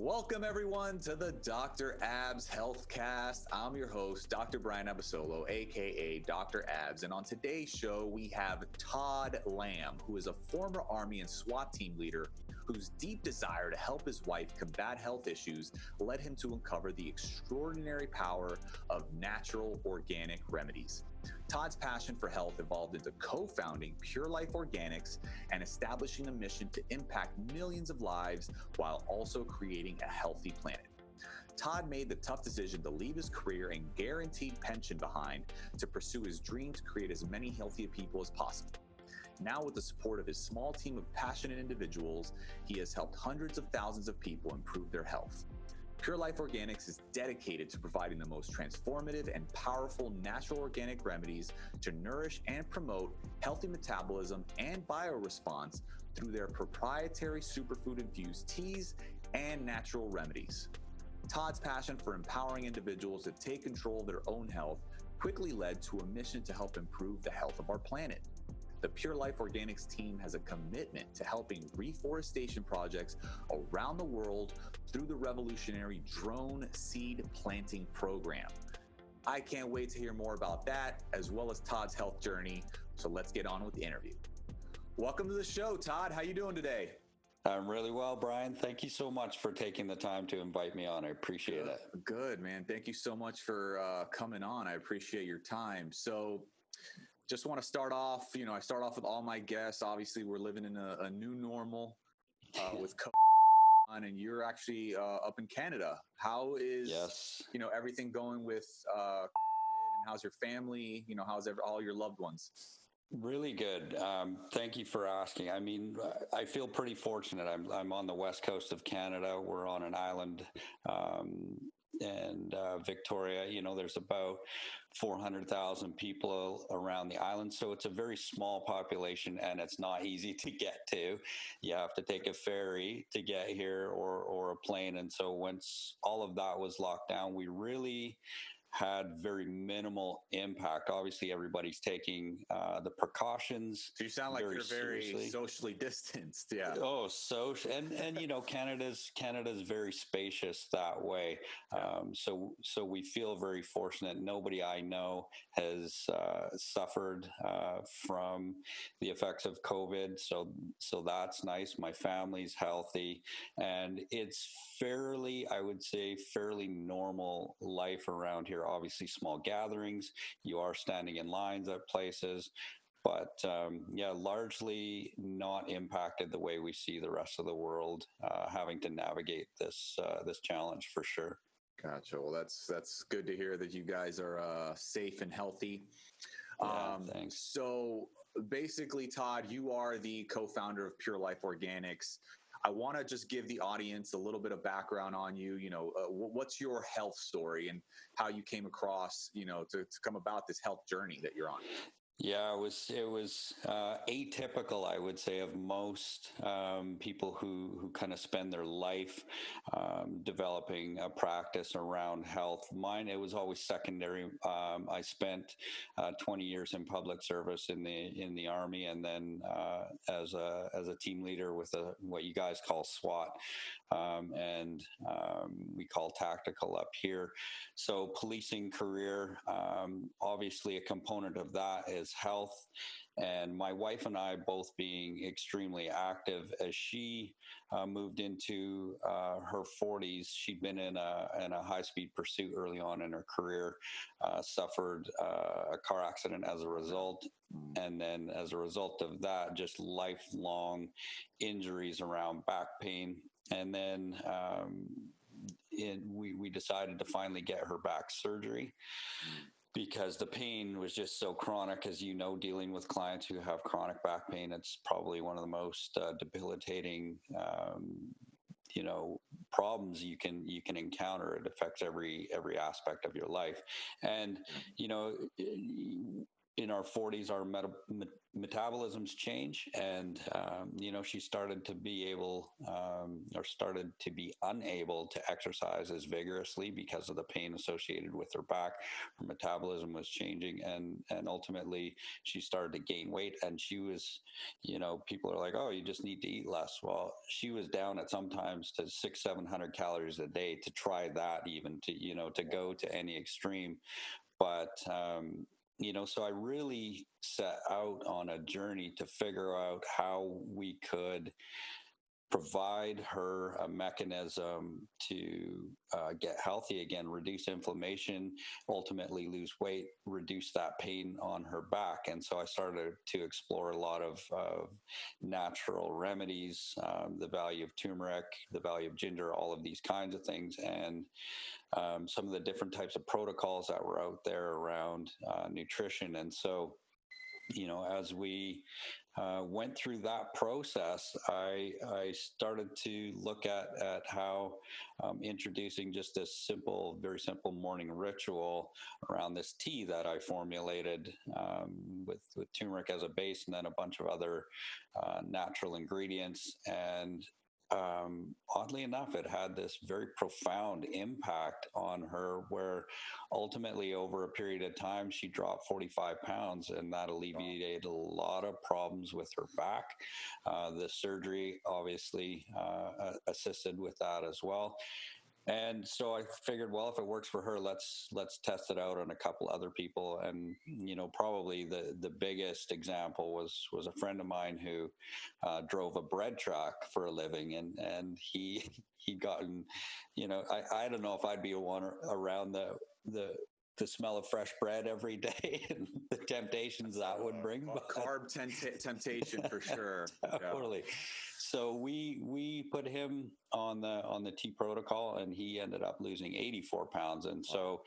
Welcome everyone to the Dr. Abs Healthcast. I'm your host, Dr. Brian Abasolo, aka Dr. Abs, and on today's show we have Todd Lamb, who is a former Army and SWAT team leader whose deep desire to help his wife combat health issues led him to uncover the extraordinary power of natural organic remedies. Todd's passion for health evolved into co-founding Pure Life Organics and establishing a mission to impact millions of lives while also creating a healthy planet. Todd made the tough decision to leave his career and guaranteed pension behind to pursue his dream to create as many healthy people as possible. Now, with the support of his small team of passionate individuals, he has helped hundreds of thousands of people improve their health. Pure Life Organics is dedicated to providing the most transformative and powerful natural organic remedies to nourish and promote healthy metabolism and bioresponse through their proprietary superfood-infused teas and natural remedies. Todd's passion for empowering individuals to take control of their own health quickly led to a mission to help improve the health of our planet. The Pure Life Organics team has a commitment to helping reforestation projects around the world through the revolutionary drone seed planting program. I can't wait to hear more about that, as well as Todd's health journey. So let's get on with the interview. Welcome to the show, Todd. How you doing today? I'm really well, Brian. Thank you so much for taking the time to invite me on. I appreciate it. Good, man. Thank you so much for coming on. I appreciate your time. So just want to start off, I start off with all my guests. Obviously, we're living in a new normal with COVID, and you're actually up in Canada. How is, everything going with COVID, and how's your family? How's all your loved ones? Really good. Thank you for asking. I mean, I feel pretty fortunate. I'm on the west coast of Canada. We're on an island. And Victoria, there's about 400,000 people around the island. So it's a very small population and it's not easy to get to. You have to take a ferry to get here or a plane. And so once all of that was locked down, we really had very minimal impact. Obviously, everybody's taking the precautions. So you sound like you're very socially distanced. Yeah. Oh, social, and Canada's very spacious that way. So we feel very fortunate. Nobody I know has suffered from the effects of COVID. So that's nice. My family's healthy, and it's I would say, fairly normal life around here. Obviously, small gatherings. You are standing in lines at places. But largely not impacted the way we see the rest of the world having to navigate this challenge for sure. Gotcha. Well, that's good to hear that you guys are safe and healthy. Yeah, thanks. So basically, Todd, you are the co-founder of Pure Life Organics. I want to just give the audience a little bit of background on you. What's your health story and how you came across, to come about this health journey that you're on? Yeah, it was atypical, I would say, of most people who kind of spend their life developing a practice around health. Mine, it was always secondary. I spent 20 years in public service in the Army, and then as a team leader with what you guys call SWAT, and we call tactical up here. So policing career, obviously a component of that is health, and my wife and I both being extremely active. As she moved into her 40s, she'd been in a high-speed pursuit early on in her career, suffered a car accident as a result, and then as a result of that, just lifelong injuries around back pain. And then we decided to finally get her back surgery, because the pain was just so chronic. As dealing with clients who have chronic back pain, it's probably one of the most debilitating problems you can encounter. It affects every aspect of your life. And in our 40s, our metabolisms change, and she started to be able, or started to be unable to exercise as vigorously because of the pain associated with her back. Her metabolism was changing, and ultimately she started to gain weight. And she was, people are like, oh, you just need to eat less. Well, she was down at sometimes to 600-700 calories a day, to try that, even to go to any extreme. But so I really set out on a journey to figure out how we could provide her a mechanism to get healthy again, reduce inflammation, ultimately lose weight, reduce that pain on her back. And so I started to explore a lot of natural remedies, the value of turmeric, the value of ginger, all of these kinds of things, and some of the different types of protocols that were out there around nutrition. And so, as we went through that process, I started to look at how introducing just this very simple morning ritual around this tea that I formulated with turmeric as a base, and then a bunch of other natural ingredients. And oddly enough, it had this very profound impact on her, where ultimately over a period of time, she dropped 45 pounds, and that alleviated a lot of problems with her back. The surgery obviously assisted with that as well. And so I figured, well, if it works for her, let's test it out on a couple other people. And probably the biggest example was a friend of mine who drove a bread truck for a living, and he'd gotten, I don't know if I'd be one around the smell of fresh bread every day and the temptations that would bring. Carb temptation for sure. Totally. Yeah. So we put him on the tea protocol, and he ended up losing 84 pounds. And so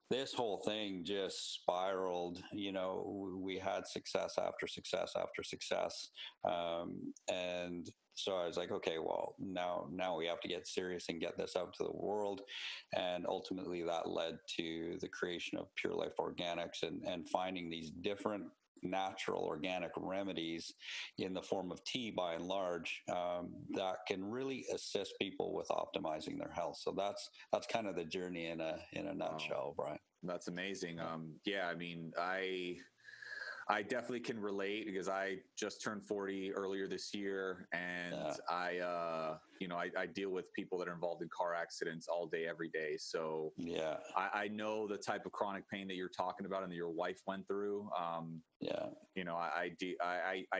this whole thing just spiraled. We had success after success after success. And so I was like, okay, well, now we have to get serious and get this out to the world. And ultimately that led to the creation of Pure Life Organics, and finding these different natural organic remedies in the form of tea, by and large, that can really assist people with optimizing their health. So that's kind of the journey in a nutshell, Brian. That's amazing. Yeah, I mean, I definitely can relate, because I just turned 40 earlier this year, and I deal with people that are involved in car accidents all day, every day. So yeah, I know the type of chronic pain that you're talking about and that your wife went through. I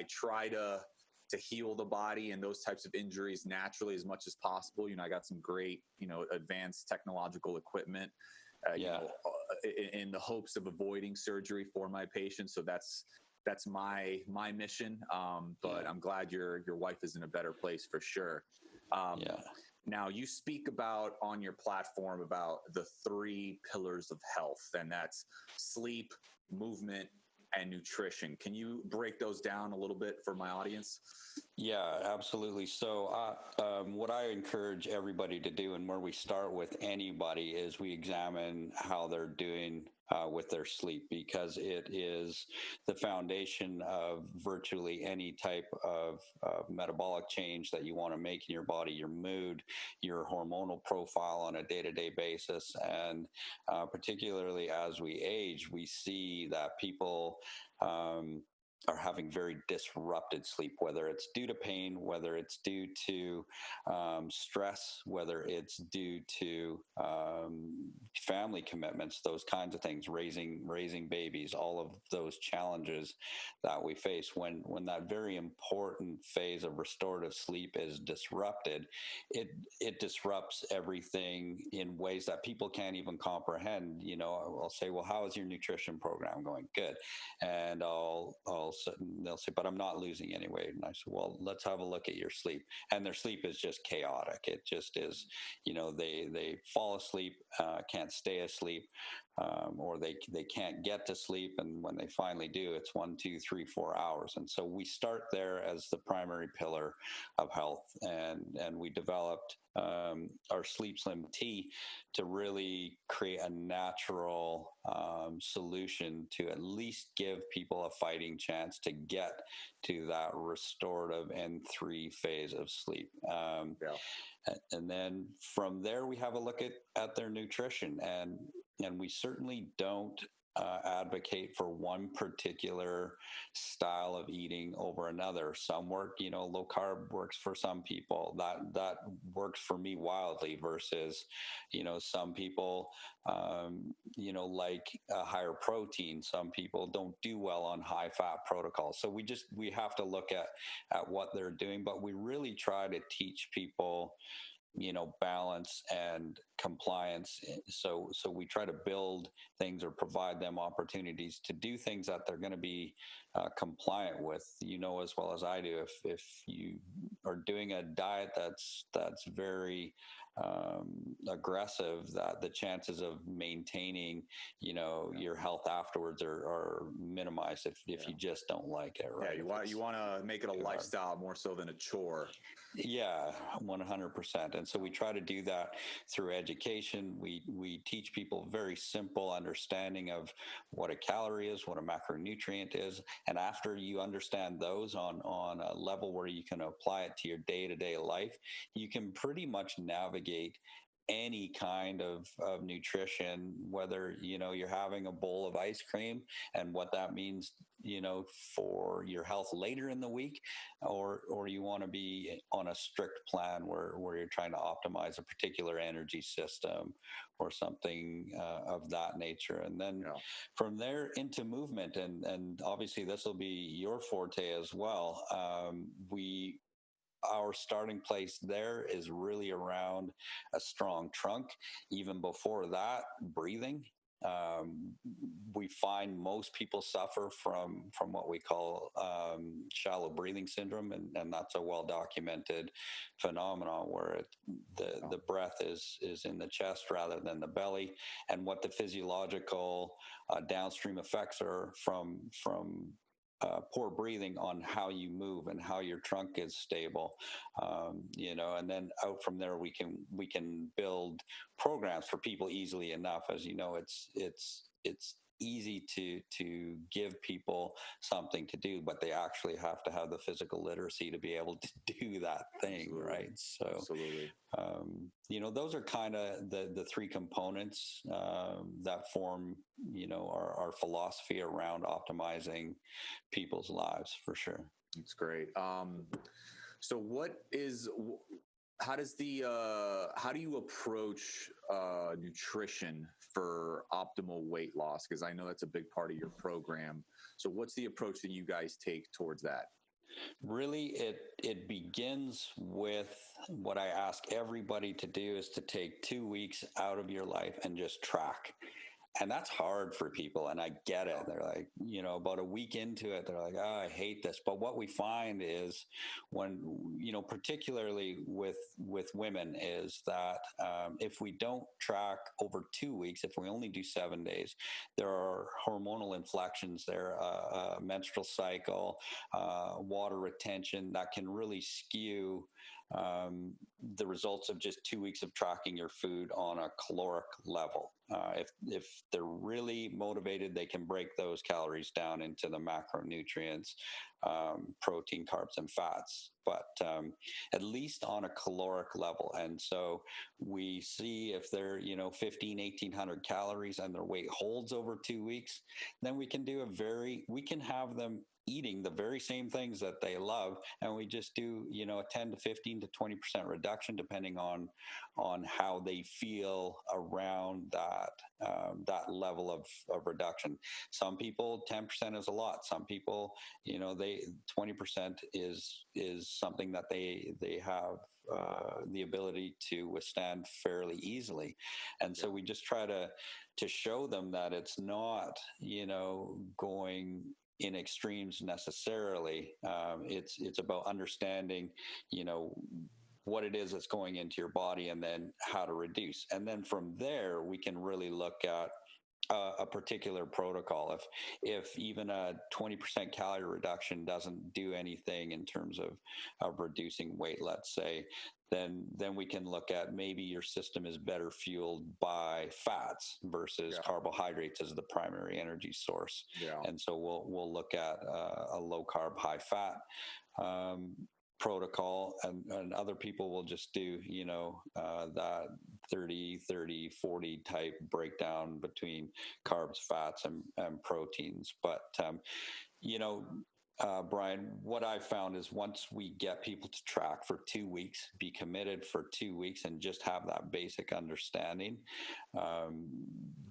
try to heal the body and those types of injuries naturally as much as possible. I got some great, advanced technological equipment. In the hopes of avoiding surgery for my patients. So that's my mission. But I'm glad your wife is in a better place for sure. Now, you speak about on your platform about the 3 pillars of health, and that's sleep, movement, and nutrition. Can you break those down a little bit for my audience? Yeah, absolutely. So what I encourage everybody to do, and where we start with anybody, is we examine how they're doing with their sleep, because it is the foundation of virtually any type of metabolic change that you want to make in your body, your mood, your hormonal profile on a day-to-day basis. And particularly as we age, we see that people are having very disrupted sleep, whether it's due to pain, whether it's due to stress, whether it's due to family commitments, those kinds of things, raising babies, all of those challenges that we face. When that very important phase of restorative sleep is disrupted, it disrupts everything in ways that people can't even comprehend. I'll say, well, how is your nutrition program going? Good. And they'll say, but I'm not losing any weight. And I said, well, let's have a look at your sleep. And their sleep is just chaotic. It just is, they fall asleep, can't stay asleep, or they can't get to sleep. And when they finally do, it's 1, 2, 3, 4 hours. And so we start there as the primary pillar of health. And we developed our Sleep Slim tea to really create a natural solution to at least give people a fighting chance to get to that restorative N3 phase of sleep. And then from there, we have a look at their nutrition, and we certainly don't advocate for one particular style of eating over another. Some work, low carb works for some people. That works for me wildly versus, some people, like a higher protein. Some people don't do well on high fat protocols. So we have to look at what they're doing, but we really try to teach people balance and compliance. So we try to build things or provide them opportunities to do things that they're going to be compliant with, as well as I do. If you are doing a diet that's very aggressive, that the chances of maintaining, your health afterwards are minimized if you just don't like it, right? Yeah, you want to make it a lifestyle more so than a chore. Yeah, 100%. And so we try to do that through education. We teach people very simple understanding of what a calorie is, what a macronutrient is. And after you understand those on a level where you can apply it to your day-to-day life, you can pretty much navigate any kind of nutrition, whether, you're having a bowl of ice cream and what that means, for your health later in the week, or you want to be on a strict plan where you're trying to optimize a particular energy system or something of that nature. And then from there into movement, and obviously this will be your forte as well. Our starting place there is really around a strong trunk. Even before that, breathing. We find most people suffer from what we call shallow breathing syndrome, and that's a well-documented phenomenon where the breath is in the chest rather than the belly, and what the physiological downstream effects are from poor breathing on how you move and how your trunk is stable, and then out from there we can build programs for people easily enough. As you know, it's easy to give people something to do, but they actually have to have the physical literacy to be able to do that thing. Absolutely. Right? So absolutely. Those are kind of the three components that form, our philosophy around optimizing people's lives, for sure. That's great. So how do you approach nutrition for optimal weight loss? Because I know that's a big part of your program. So what's the approach that you guys take towards that? Really, it begins with what I ask everybody to do is to take 2 weeks out of your life and just track. And that's hard for people, and I get it. They're like, about a week into it, they're like, oh, I hate this. But what we find is when, particularly with women, is that if we don't track over 2 weeks, if we only do 7 days, there are hormonal inflections there, menstrual cycle, water retention that can really skew the results of just 2 weeks of tracking your food on a caloric level. If they're really motivated, they can break those calories down into the macronutrients, protein, carbs, and fats, but at least on a caloric level. And so we see if they're, 1,500 calories and their weight holds over 2 weeks, then we can have them eating the very same things that they love, and we just do a 10 to 15 to 20% reduction depending on how they feel around that level of reduction. Some people 10% is a lot. Some people 20% is something that they have the ability to withstand fairly easily. And so we just try to show them that it's not going in extremes necessarily. It's about understanding, what it is that's going into your body and then how to reduce. And then from there, we can really look at a particular protocol. If even a 20% calorie reduction doesn't do anything in terms of reducing weight, let's say, then we can look at maybe your system is better fueled by fats versus carbohydrates as the primary energy source. And so we'll look at a low carb, high fat protocol, and other people will just do, that 30-30-40 type breakdown between carbs, fats, and proteins. But, Brian, what I've found is once we get people to track for 2 weeks, be committed for 2 weeks, and just have that basic understanding,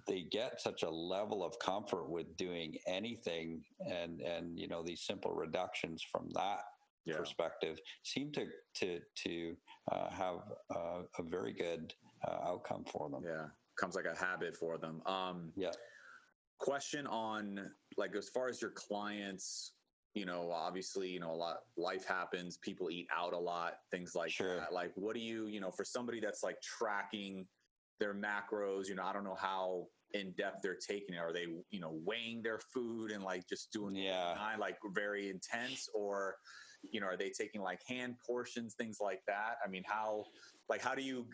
they get such a level of comfort with doing anything. And these simple reductions from that perspective seem to have a very good outcome for them. Yeah, comes like a habit for them. Question on, like, as far as your clients, obviously, a lot, life happens, people eat out a lot, things like that. Like, what do you, for somebody that's like tracking their macros, I don't know how in depth they're taking it. Are they, weighing their food and like just doing like very intense, or, are they taking like hand portions, things like that? I mean, how do you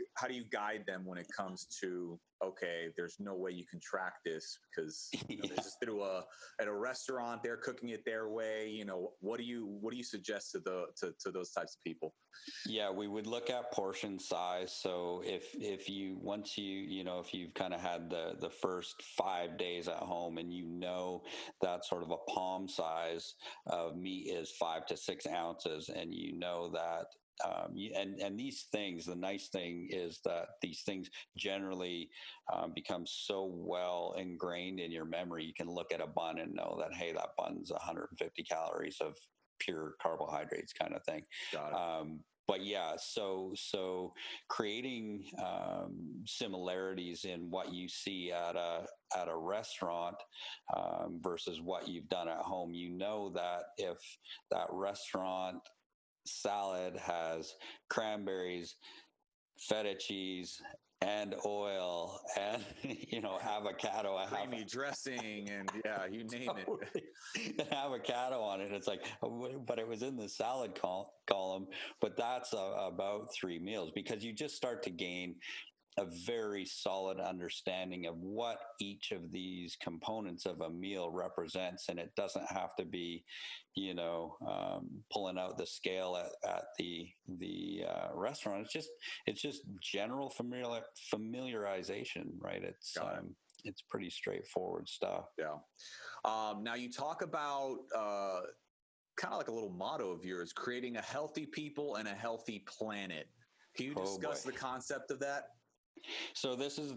guide them when it comes to, okay, there's no way you can track this because this is through at a restaurant, they're cooking it their way. What do you suggest to those types of people? Yeah, we would look at portion size. So if you've kind of had the first 5 days at home, and that sort of a palm size of meat is 5 to 6 ounces, and that and these things, the nice thing is that these things generally become so well ingrained in your memory. You can look at a bun and know that, hey, that bun's 150 calories of pure carbohydrates, kind of thing. But yeah, so creating similarities in what you see at a restaurant versus what you've done at home. That if that restaurant salad has cranberries, feta cheese, and oil, and avocado, creamy dressing, and you name it, avocado on it. It's like, but it was in the salad column. But that's about 3 meals, because you just start to gain a very solid understanding of what each of these components of a meal represents. And it doesn't have to be, pulling out the scale at the restaurant. It's just general familiarization, right? It's pretty straightforward stuff. Yeah. Now you talk about kind of like a little motto of yours: creating a healthy people and a healthy planet. Can you discuss the concept of that? So this is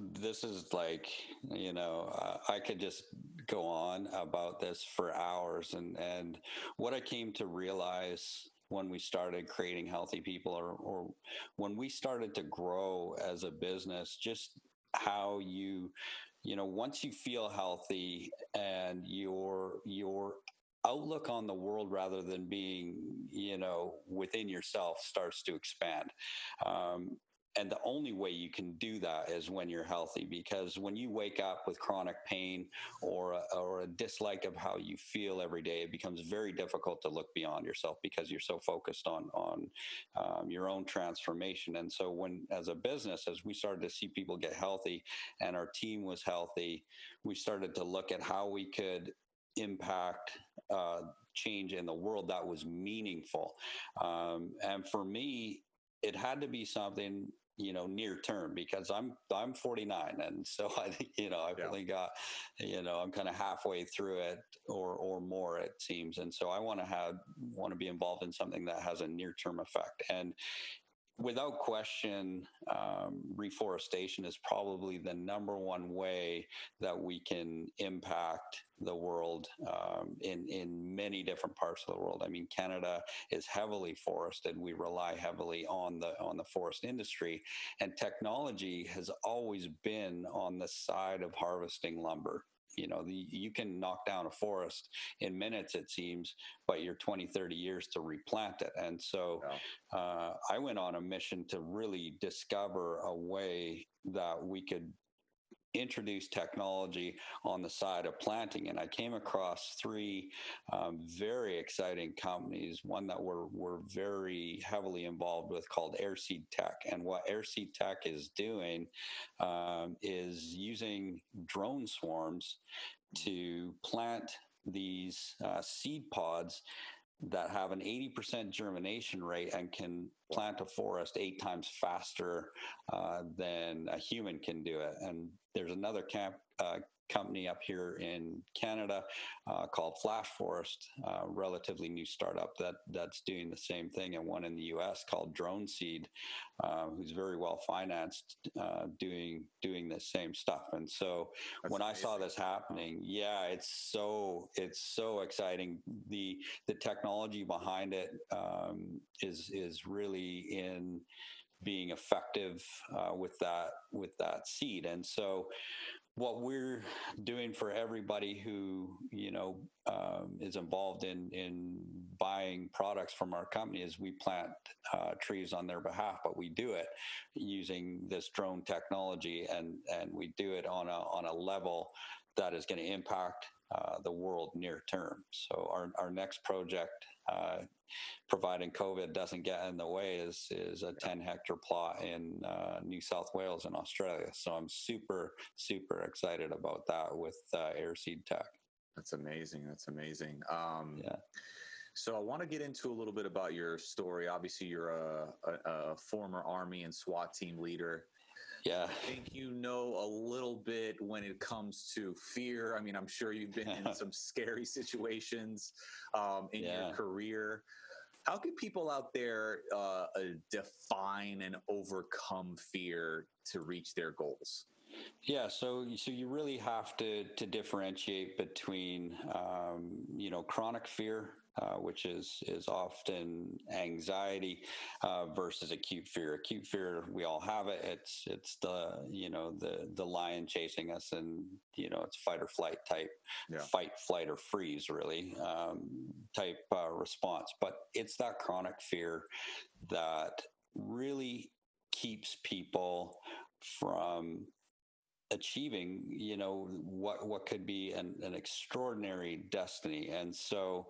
like, I could just go on about this for hours, and what I came to realize when we started creating healthy people, or when we started to grow as a business, just how once you feel healthy and your outlook on the world, rather than being, within yourself, starts to expand. And the only way you can do that is when you're healthy, because when you wake up with chronic pain or a dislike of how you feel every day, it becomes very difficult to look beyond yourself, because you're so focused on your own transformation. And so as a business, as we started to see people get healthy and our team was healthy, we started to look at how we could impact change in the world that was meaningful. And for me, it had to be something near term, because I'm 49, and so I've only got I'm kind of halfway through it or more, it seems, and so I want to be involved in something that has a near term effect. And without question, reforestation is probably the number one way that we can impact the world in many different parts of the world. I mean, Canada is heavily forested. We rely heavily on the forest industry, and technology has always been on the side of harvesting lumber. You can knock down a forest in minutes, it seems, but you're 20, 30 years to replant it. And so I went on a mission to really discover a way that we could introduce technology on the side of planting. And I came across three very exciting companies, one that we're very heavily involved with called Airseed Tech. And what Airseed Tech is doing is using drone swarms to plant these seed pods that have an 80% germination rate and can plant a forest 8 times faster than a human can do it. And there's another company up here in Canada called Flash Forest, relatively new startup that's doing the same thing, and one in the US called Drone Seed, who's very well financed, doing the same stuff. And so when I saw this happening, it's so exciting. The technology behind it is really in being effective with that seed. And so what we're doing for everybody who is involved in buying products from our company is we plant trees on their behalf, but we do it using this drone technology, and we do it on a level that is going to impact the world near term. So our next project, providing COVID doesn't get in the way, is a 10-hectare plot in New South Wales in Australia. So I'm super excited about that with Airseed Tech. That's amazing. So I want to get into a little bit about your story. Obviously, you're a former Army and SWAT team leader. Yeah. I think you know a little bit when it comes to fear. I mean, I'm sure you've been in some scary situations in your career. How can people out there define and overcome fear to reach their goals? Yeah, so you really have to differentiate between chronic fear, which is often anxiety, versus acute fear. Acute fear, we all have it. It's the lion chasing us, and it's fight or flight type, fight, flight, or freeze really type response. But it's that chronic fear that really keeps people from achieving what could be an extraordinary destiny. And so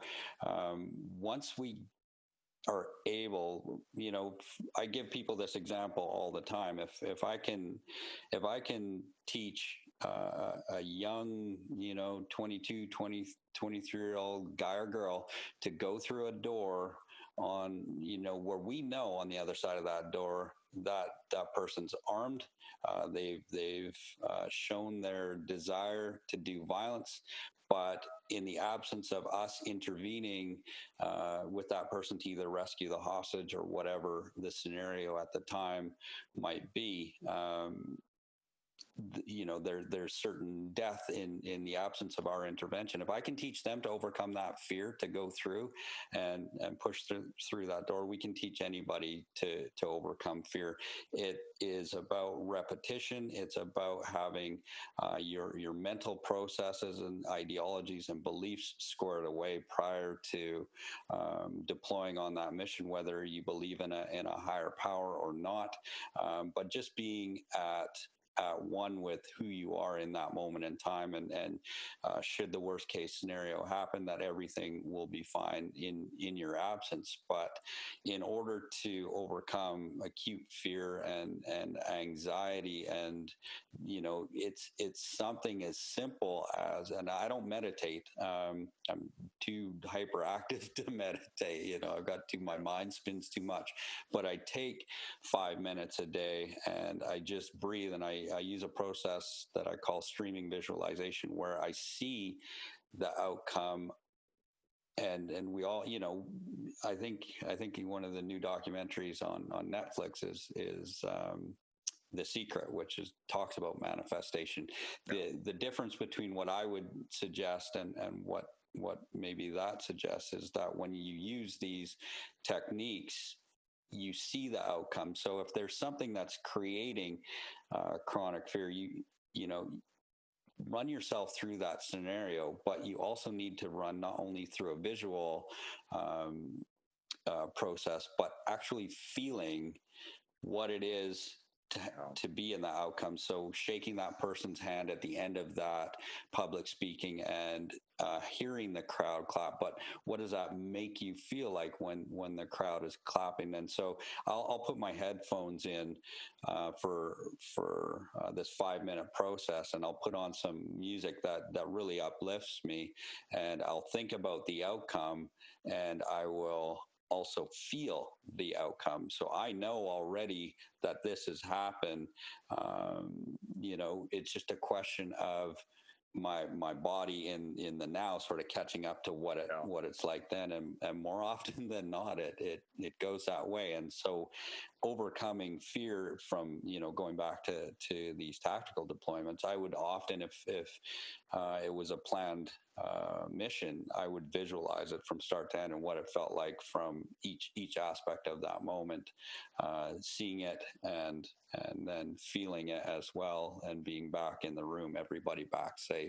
once we are able, I give people this example all the time. If I can teach a young 22 20 23-year-old guy or girl to go through a door on where we know on the other side of that door that person's armed, they've shown their desire to do violence, but in the absence of us intervening with that person to either rescue the hostage or whatever the scenario at the time might be, there's certain death in the absence of our intervention. If I can teach them to overcome that fear, to go through and push through that door, we can teach anybody to overcome fear. It is about repetition. It's about having your mental processes and ideologies and beliefs squared away prior to deploying on that mission, whether you believe in a higher power or not, but just being at one with who you are in that moment in time, and should the worst case scenario happen, that everything will be fine in your absence. But in order to overcome acute fear and anxiety, and it's something as simple as, and I don't meditate, I'm too hyperactive to meditate, I've got my mind spins too much, but I take 5 minutes a day and I just breathe, and I use a process that I call streaming visualization, where I see the outcome. And we all, I think one of the new documentaries on Netflix is The Secret, which talks about manifestation. The difference between what I would suggest and what maybe that suggests is that when you use these techniques, you see the outcome. So if there's something that's creating chronic fear, you run yourself through that scenario, but you also need to run not only through a visual process, but actually feeling what it is to be in the outcome. So shaking that person's hand at the end of that public speaking and hearing the crowd clap, but what does that make you feel like when the crowd is clapping? And so I'll put my headphones in for this 5-minute process, and I'll put on some music that really uplifts me, and I'll think about the outcome, and I will also feel the outcome. So I know already that this has happened. It's just a question of my body in the now sort of catching up to what it's like then, and more often than not it goes that way. And so overcoming fear from going back to these tactical deployments, I would often, if it was a planned mission, I would visualize it from start to end and what it felt like from each aspect of that moment, seeing it and then feeling it as well, and being back in the room, everybody back safe.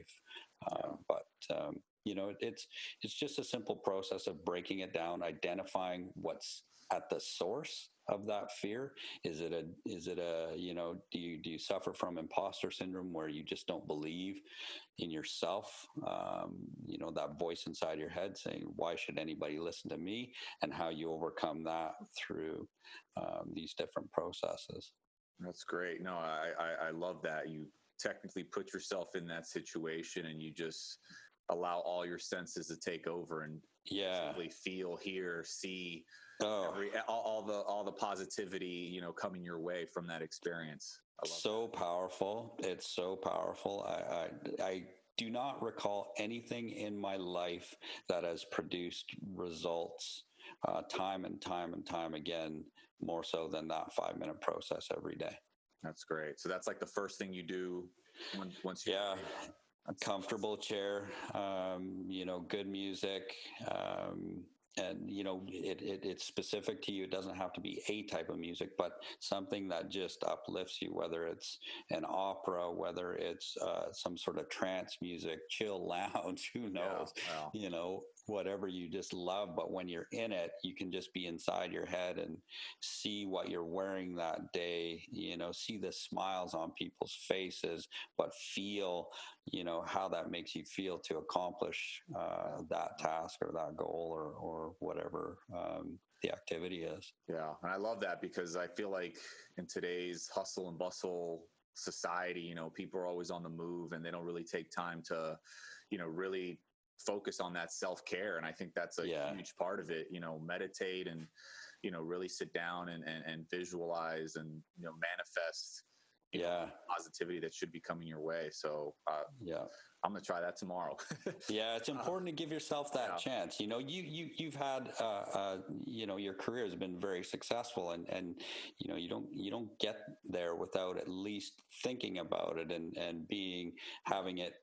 It's just a simple process of breaking it down, identifying what's at the source of that fear. Is it a do you suffer from imposter syndrome, where you just don't believe in yourself? That voice inside your head saying, why should anybody listen to me? And how you overcome that through these different processes. That's great. No, I love that. You technically put yourself in that situation and you just allow all your senses to take over and basically feel, hear, see, all the positivity, coming your way from that experience. So powerful. It's so powerful. I do not recall anything in my life that has produced results time and time and time again, more so than that 5-minute process every day. That's great. So that's like the first thing you do once you... Yeah. A comfortable chair, good music, and it's specific to you. It doesn't have to be a type of music, but something that just uplifts you, whether it's an opera, whether it's some sort of trance music, chill lounge, who knows, whatever you just love. But when you're in it, you can just be inside your head and see what you're wearing that day, see the smiles on people's faces, but feel, how that makes you feel to accomplish that task or that goal or whatever the activity is. Yeah. And I love that, because I feel like in today's hustle and bustle society, people are always on the move and they don't really take time to, really focus on that self-care. And I think that's a huge part of it, meditate and, really sit down and visualize and, manifest positivity that should be coming your way. So I'm going to try that tomorrow. It's important to give yourself that chance. You've had, your career has been very successful, and you don't get there without at least thinking about it and having it,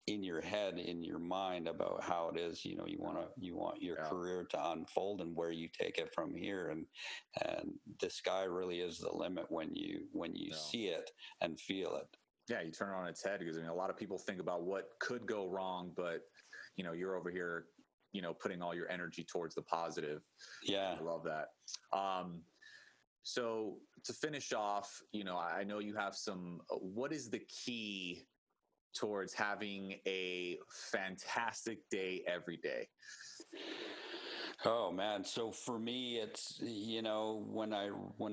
in your head, in your mind, about how it is, you want your career to unfold and where you take it from here. And the sky really is the limit when you see it and feel it. Yeah, you turn it on its head, because a lot of people think about what could go wrong, but you're over here, putting all your energy towards the positive. Yeah, I love that. So to finish off, I know you have some. What is the key towards having a fantastic day every day? Oh man. So for me, it's, when I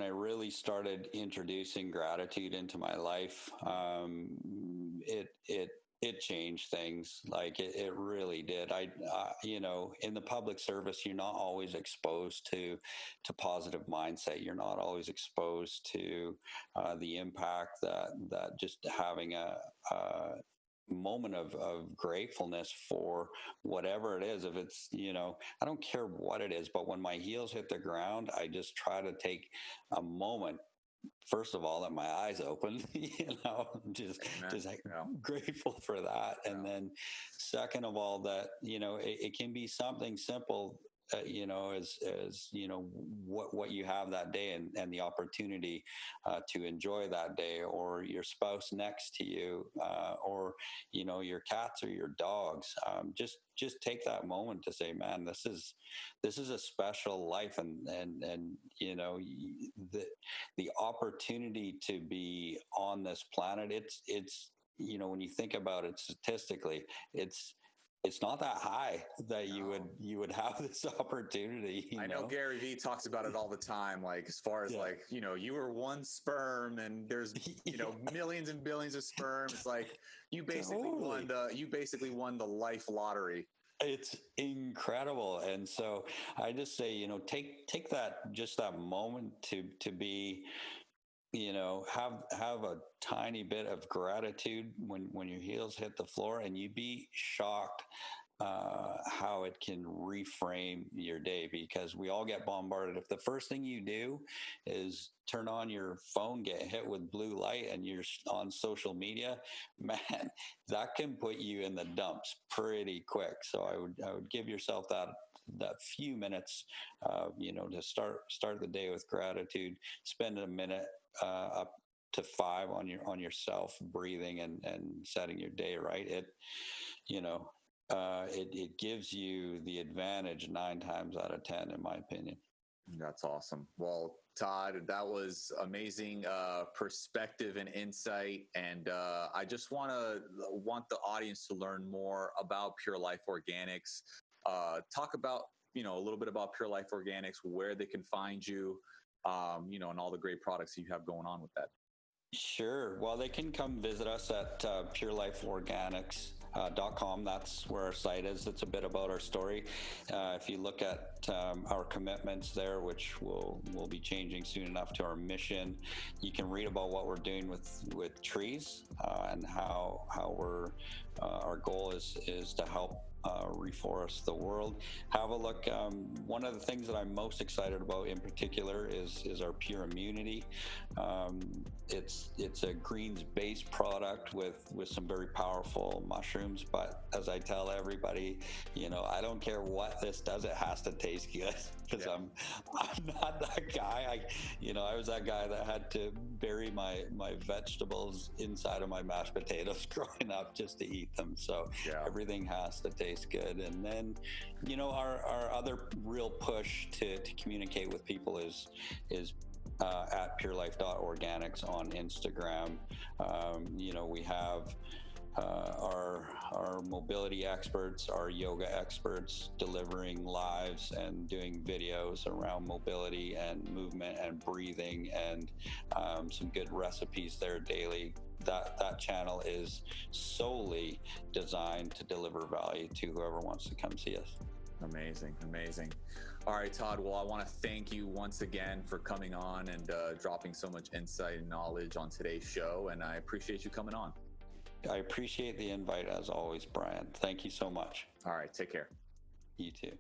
really started introducing gratitude into my life, it changed things. Like it really did. In the public service, you're not always exposed to positive mindset. You're not always exposed to the impact that just having a moment of gratefulness for whatever it is. If it's, I don't care what it is, but when my heels hit the ground, I just try to take a moment, first of all, that my eyes open, just grateful for that. And then second of all, that, it can be something simple as what you have that day, and the opportunity to enjoy that day, or your spouse next to you, or your cats or your dogs. Just take that moment to say, man, this is a special life, and the opportunity to be on this planet. It's when you think about it statistically, it's not that high that you would have this opportunity. I know Gary Vee talks about it all the time. Like, as far as you were one sperm and there's, millions and billions of sperm. It's like you basically won the life lottery. It's incredible. And so I just say, take that moment to be, have a tiny bit of gratitude when your heels hit the floor, and you'd be shocked how it can reframe your day, because we all get bombarded. If the first thing you do is turn on your phone, get hit with blue light, and you're on social media, man, that can put you in the dumps pretty quick. So I would give yourself that few minutes, to start the day with gratitude. Spend a minute up to 5 on yourself, breathing and setting your day right. It gives you the advantage 9 times out of 10, in my opinion. That's awesome. Well, Todd, that was amazing perspective and insight. And I just want the audience to learn more about Pure Life Organics. Talk about, a little bit about Pure Life Organics, where they can find you, and all the great products you have going on with that. Sure. Well, they can come visit us at purelifeorganics.com. That's where our site is. It's a bit about our story. If you look at our commitments there, which will be changing soon enough to our mission, you can read about what we're doing with trees, and how our goal is to help reforest the world. Have a look. One of the things that I'm most excited about in particular is our Pure Immunity. It's a greens-based product with some very powerful mushrooms. But as I tell everybody, I don't care what this does; it has to taste good. Because I'm not that guy. I was that guy that had to bury my vegetables inside of my mashed potatoes growing up just to eat them. So everything has to taste good. And then, our other real push to communicate with people is at purelife.organics on Instagram. We have our mobility experts, our yoga experts delivering lives and doing videos around mobility and movement and breathing, and some good recipes there daily. That channel is solely designed to deliver value to whoever wants to come see us. Amazing. All right, Todd. Well, I want to thank you once again for coming on and dropping so much insight and knowledge on today's show. And I appreciate you coming on. I appreciate the invite as always, Brian. Thank you so much. All right. Take care. You too.